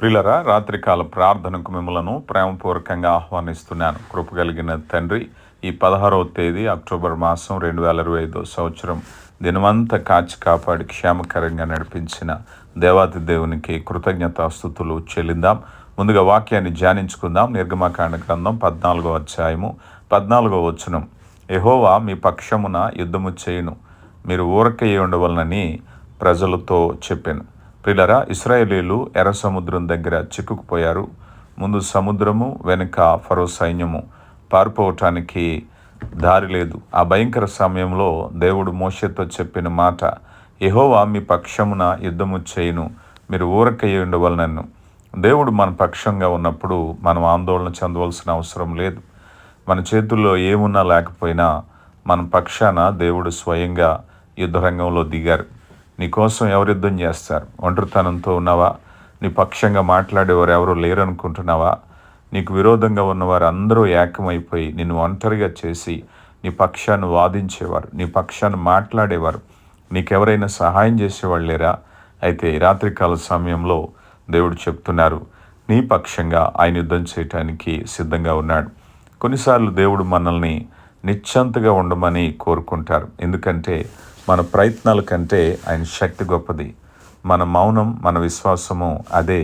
ప్రియులరా, రాత్రికాల ప్రార్థనకు మిమ్మలను ప్రేమపూర్వకంగా ఆహ్వానిస్తున్నాను. కృప కలిగిన తండ్రి, ఈ 16వ తేదీ అక్టోబర్ మాసం 2025 సంవత్సరం దినమంతా కాచి కాపాడి క్షేమకరంగా నడిపించిన దేవాతి దేవునికి కృతజ్ఞతాస్తుతులు చెల్లిందాం. ముందుగా వాక్యాన్ని ధ్యానించుకుందాం. నిర్గమకాండ గ్రంథం 14వ అధ్యాయము 14వ వచనం. యెహోవా మీ పక్షమున యుద్ధము చేయును, మీరు ఊరకయ్యి ఉండవలనని ప్రజలతో చెప్పాను. ప్రియులరా, ఇశ్రాయేలీలు ఎర్ర సముద్రం దగ్గర చిక్కుకుపోయారు. ముందు సముద్రము, వెనుక ఫరో సైన్యము. పారిపోవటానికి దారి లేదు. ఆ భయంకర సమయంలో దేవుడు మోషేతో చెప్పిన మాట, యెహోవా మీ పక్షమున యుద్ధము చేయును, మీరు ఊరకయ్యి ఉండవలనను. దేవుడు మన పక్షంగా ఉన్నప్పుడు మనం ఆందోళన చెందవలసిన అవసరం లేదు. మన చేతుల్లో ఏమున్నా లేకపోయినా మన పక్షాన దేవుడు స్వయంగా యుద్ధరంగంలో దిగారు. నీకోసం ఎవరు యుద్ధం చేస్తారు? ఒంటరితనంతో ఉన్నావా? నీ పక్షంగా మాట్లాడేవారు ఎవరు లేరనుకుంటున్నావా? నీకు విరోధంగా ఉన్నవారు అందరూ ఏకమైపోయి నిన్ను ఒంటరిగా చేసి నీ పక్షాన్ని వాదించేవారు, నీ పక్షాన్ని మాట్లాడేవారు. నీకెవరైనా సహాయం చేసేవాళ్ళు లేరా? అయితే రాత్రికాల సమయంలో దేవుడు చెప్తున్నారు, నీ పక్షంగా ఆయన యుద్ధం చేయటానికి సిద్ధంగా ఉన్నాడు. కొన్నిసార్లు దేవుడు మనల్ని నిశ్చంతగా ఉండమని కోరుకుంటారు. ఎందుకంటే మన ప్రయత్నాల కంటే ఆయన శక్తి గొప్పది. మన మౌనం, మన విశ్వాసము, అదే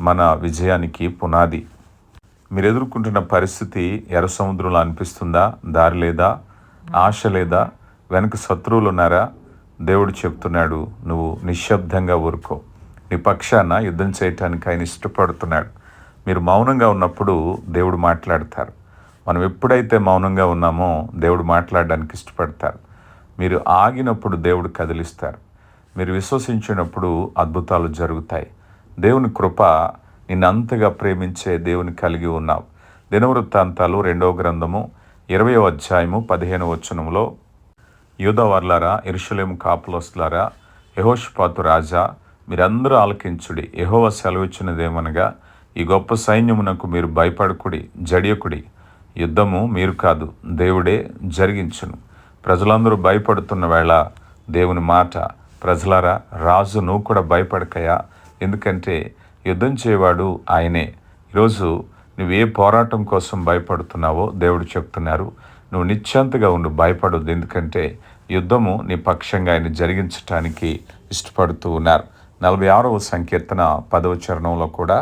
మన విజయానికి పునాది. మీరు ఎదుర్కొంటున్న పరిస్థితి ఎర్ర సముద్రంలో అనిపిస్తుందా? దారి లేదా? ఆశ లేదా? వెనక శత్రువులు ఉన్నారా? దేవుడు చెప్తున్నాడు, నువ్వు నిశ్శబ్దంగా ఊరుకో. నీ పక్షాన యుద్ధం చేయటానికి ఆయన ఇష్టపడుతున్నాడు. మీరు మౌనంగా ఉన్నప్పుడు దేవుడు మాట్లాడతారు. మనం ఎప్పుడైతే మౌనంగా ఉన్నామో దేవుడు మాట్లాడడానికి ఇష్టపడతారు. మీరు ఆగినప్పుడు దేవుడు కదిలిస్తారు. మీరు విశ్వసించినప్పుడు అద్భుతాలు జరుగుతాయి. దేవుని కృప నిన్ను అంతగా ప్రేమించే దేవుని కలిగి ఉన్నావు. దినవృత్తాంతాలు 2వ గ్రంథము 20వ అధ్యాయము 15వ వచనంలో, యూదావార్లారా, యెరూషలేము కాపులస్తులారా, యెహోషాపాతు రాజా, మీరందరూ ఆలకించుడి. యెహోవా సెలవిచ్చినదేమనగా, ఈ గొప్ప సైన్యమునకు మీరు భయపడకుడి, జడియకుడి. యుద్ధము మీరు కాదు, దేవుడే జరిగించును. ప్రజలందరూ భయపడుతున్న వేళ దేవుని మాట, ప్రజలారా, రాజు నువ్వు కూడా భయపడకయా, ఎందుకంటే యుద్ధం చేయవాడు ఆయనే. ఈరోజు నువ్వు ఏ పోరాటం కోసం భయపడుతున్నావో దేవుడు చెప్తున్నారు, నువ్వు నిశ్చంతగా ఉండు, భయపడొద్దు. ఎందుకంటే యుద్ధము నీ పక్షంగా ఆయన జరిగించటానికి ఇష్టపడుతూ ఉన్నారు. 46వ సంకీర్తన 10వ చరణంలో కూడా,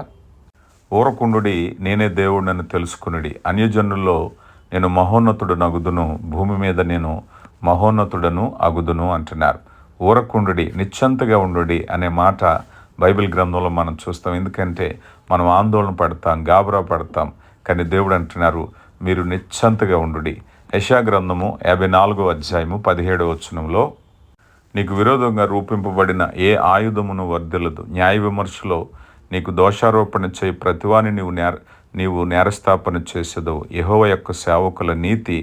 ఊరకుండుడి, నేనే దేవుడినని తెలుసుకునుడి. అన్యజనుల్లో నేను మహోన్నతుడు నగుదును, భూమి మీద నేను మహోన్నతుడను అగుదును అంటున్నారు. ఊరకుండుడి, నిశ్చంతగా ఉండుడి అనే మాట బైబిల్ గ్రంథంలో మనం చూస్తాం. ఎందుకంటే మనం ఆందోళన పడతాం, గాబరా పడతాం. కానీ దేవుడు అంటున్నారు, మీరు నిశ్చంతగా ఉండుడి. యెషయా గ్రంథము 54వ అధ్యాయము 17వ వచనంలో, నీకు విరోధంగా రూపింపబడిన ఏ ఆయుధమును వర్ధిల్లదు. న్యాయ విమర్శలో నీకు దోషారోపణ చేయి ప్రతివాని నీవు నేరస్థాపన చేసేదవు. యెహోవా యొక్క సేవకుల నీతి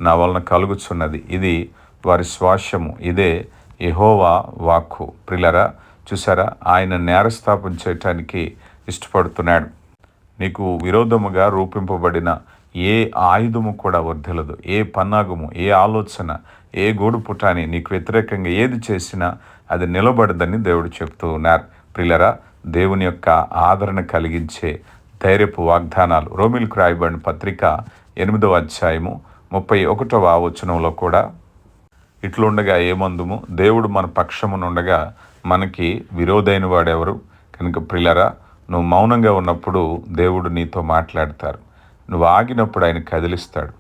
నా వలన కలుగుచున్నది, ఇది వారి శ్వాసము, ఇదే యెహోవా వాక్కు. ప్రియులరా, చూసారా, ఆయన నేరస్థాపన చేయటానికి ఇష్టపడుతున్నాడు. నీకు విరోధముగా రూపింపబడిన ఏ ఆయుధము కూడా వర్ధిల్లదు. ఏ పన్నాగము, ఏ ఆలోచన, ఏ గూడు పుటాని నీకు వ్యతిరేకంగా ఏది చేసినా అది నిలబడదని దేవుడు చెప్తూ ఉన్నారు. ప్రియులరా, దేవుని యొక్క ఆదరణ కలిగించే ధైర్యపు వాగ్దానాలు. రోమీయులకు రాయబడిన పత్రిక 8వ అధ్యాయము 31వ వచనంలో కూడా, ఇట్లుండగా ఏమందుము, దేవుడు మన పక్షమునుండగా మనకి విరోధైన వాడెవరు? కనుక ప్రియులరా, నువ్వు మౌనంగా ఉన్నప్పుడు దేవుడు నీతో మాట్లాడతారు. నువ్వు ఆగినప్పుడు ఆయన కదిలిస్తాడు.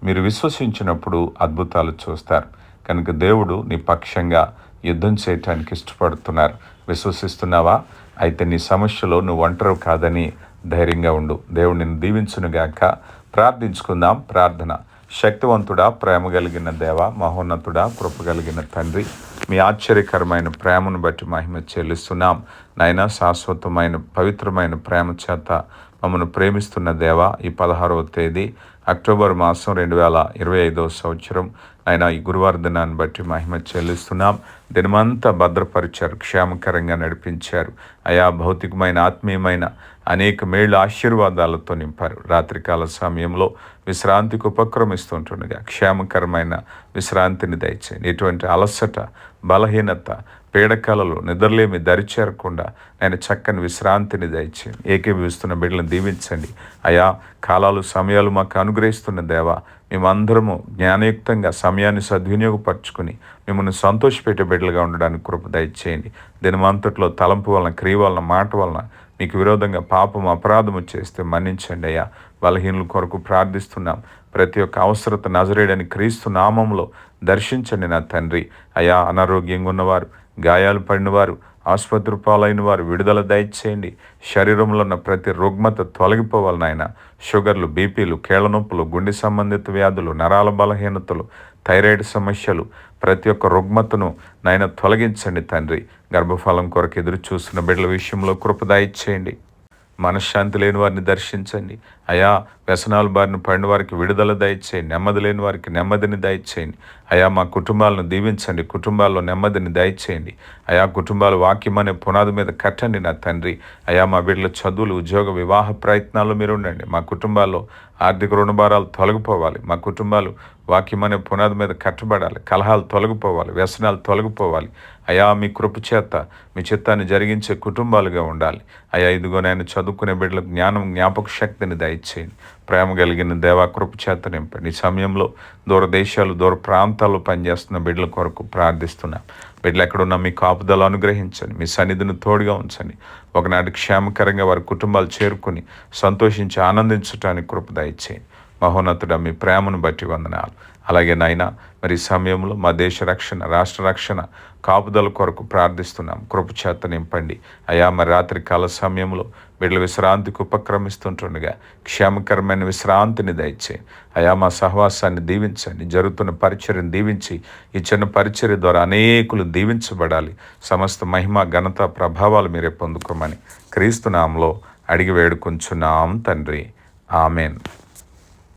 మీరు విశ్వసించినప్పుడు అద్భుతాలు చూస్తారు. కనుక దేవుడు నీ పక్షంగా యుద్ధం చేయటానికి ఇష్టపడుతున్నారు. విశ్వసిస్తున్నావా? అయితే నీ సమస్యలో నువ్వు ఒంటరి కాదని ధైర్యంగా ఉండు. దేవుడు నిన్ను దీవించునుగాక. ప్రార్థించుకుందాం. ప్రార్థన. శక్తివంతుడా, ప్రేమ కలిగిన దేవ, మహోన్నతుడా, కృప కలిగిన తండ్రి, మీ ఆశ్చర్యకరమైన ప్రేమను బట్టి మహిమ చెల్లిస్తున్నాం. నాయన, శాశ్వతమైన పవిత్రమైన ప్రేమ చేత మమ్మల్ని ప్రేమిస్తున్న దేవ, ఈ 16వ తేదీ అక్టోబర్ మాసం 2025 సంవత్సరం ఆయన ఈ గురువారం దినాన్ని బట్టి మహిమ చెల్లిస్తున్నాం. దినమంతా భద్రపరిచారు, క్షేమకరంగా నడిపించారు. అయా, భౌతికమైన ఆత్మీయమైన అనేక మేళ్ళు ఆశీర్వాదాలతో నింపారు. రాత్రికాల సమయంలో విశ్రాంతికి ఉపక్రమిస్తుంటుండగా క్షేమకరమైన విశ్రాంతిని దయచేయండి. ఎటువంటి అలసట, బలహీనత, పీడకాలలో నిద్రలేమి దరిచేరకుండా ఆయన చక్కని విశ్రాంతిని దయచేయండి. ఏకీభవిస్తున్న బిడ్డలను దీవించండి అయా. కాలాలు సమయాలు మాకు అనుగ్రహిస్తున్న దేవా, మేమందరము జ్ఞానయుక్తంగా సమయాన్ని సద్వినియోగపరచుకుని మిమ్మల్ని సంతోషపెట్టే బిడ్డలుగా ఉండడానికి కృప దయచేయండి. దినమంతట్లో తలంపు వలన, క్రియ వలన, మాట వలన మీకు విరోధంగా పాపం అపరాధము చేస్తే మన్నించండి అయ్యా. బలహీనుల కొరకు ప్రార్థిస్తున్నాం. ప్రతి ఒక్క అవసరత నజరేయుడైన క్రీస్తు నామంలో దర్శించండి నా తండ్రి అయా. అనారోగ్యంగా ఉన్నవారు, గాయాలు పడినవారు, ఆసుపత్రి పాలైన వారు విడుదల దయచేయండి. శరీరంలో ఉన్న ప్రతి రుగ్మత తొలగిపోవాలి నాయన. షుగర్లు, బీపీలు, కీళ్ళ నొప్పులు, గుండె సంబంధిత వ్యాధులు, నరాల బలహీనతలు, థైరాయిడ్ సమస్యలు, ప్రతి ఒక్క రుగ్మతను నాయన తొలగించండి తండ్రి. గర్భఫలం కొరకు ఎదురు చూస్తున్న బిడ్డల విషయంలో కృప దయచేయండి. మనశ్శాంతి లేని వారిని దర్శించండి అయా. వ్యసనాలు బారిన పడిన వారికి విడుదల దయచేయండి. నెమ్మది లేని వారికి నెమ్మదిని దయచేయండి అయా. మా కుటుంబాలను దీవించండి. కుటుంబాల్లో నెమ్మదిని దయచేయండి అయా. కుటుంబాలు వాక్యం అనే పునాది మీద కట్టండి నా తండ్రి అయా. మా బిడ్డల చదువులు, ఉద్యోగ, వివాహ ప్రయత్నాల్లో మీరు ఉండండి. మా కుటుంబాల్లో ఆర్థిక రుణభారాలు తొలగిపోవాలి. మా కుటుంబాలు వాక్యం అనే పునాది మీద కట్టబడాలి. కలహాలు తొలగిపోవాలి, వ్యసనాలు తొలగిపోవాలి అయా. మీ కృప చేత మీ చిత్తాన్ని జరిగించే కుటుంబాలుగా ఉండాలి అయా. ఇదిగో నేను చదువుకునే బిడ్డలకు జ్ఞానం, జ్ఞాపక శక్తిని దయచేయండి. ప్రేమ కలిగిన దేవా, కృప చేత నింపండి. ఈ సమయంలో దూర దేశాలు, దూర ప్రాంతాల్లో పనిచేస్తున్న బిడ్డల కొరకు ప్రార్థిస్తున్నాం. బిడ్డలు ఎక్కడున్నా మీ కాపుదలు అనుగ్రహించండి. మీ సన్నిధిని తోడుగా ఉంచండి. ఒకనాటి క్షేమకరంగా వారి కుటుంబాలు చేరుకుని సంతోషించి ఆనందించడానికి కృప దయచేయండి. మహోన్నతుడ, మీ ప్రేమను బట్టి వందనాలు. అలాగే నాయన, మరి ఈ సమయంలో మా దేశ రక్షణ, రాష్ట్ర రక్షణ, కాపుదల కొరకు ప్రార్థిస్తున్నాం. కృప చేత నింపండి అయా. మరి రాత్రి కాల సమయంలో బిడ్డల విశ్రాంతికి ఉపక్రమిస్తుంటుండగా క్షేమకరమైన విశ్రాంతిని దయచేయండి అయా. మా సహవాసాన్ని దీవించండి. జరుగుతున్న పరిచర్యను దీవించి ఈ చిన్న పరిచర్య ద్వారా అనేకులు దీవించబడాలి. సమస్త మహిమ, ఘనత, ప్రభావాలు మీరే పొందుకోమని క్రీస్తు నామములో అడిగి వేడుకొంచున్నాం తండ్రి. ఆమెన్.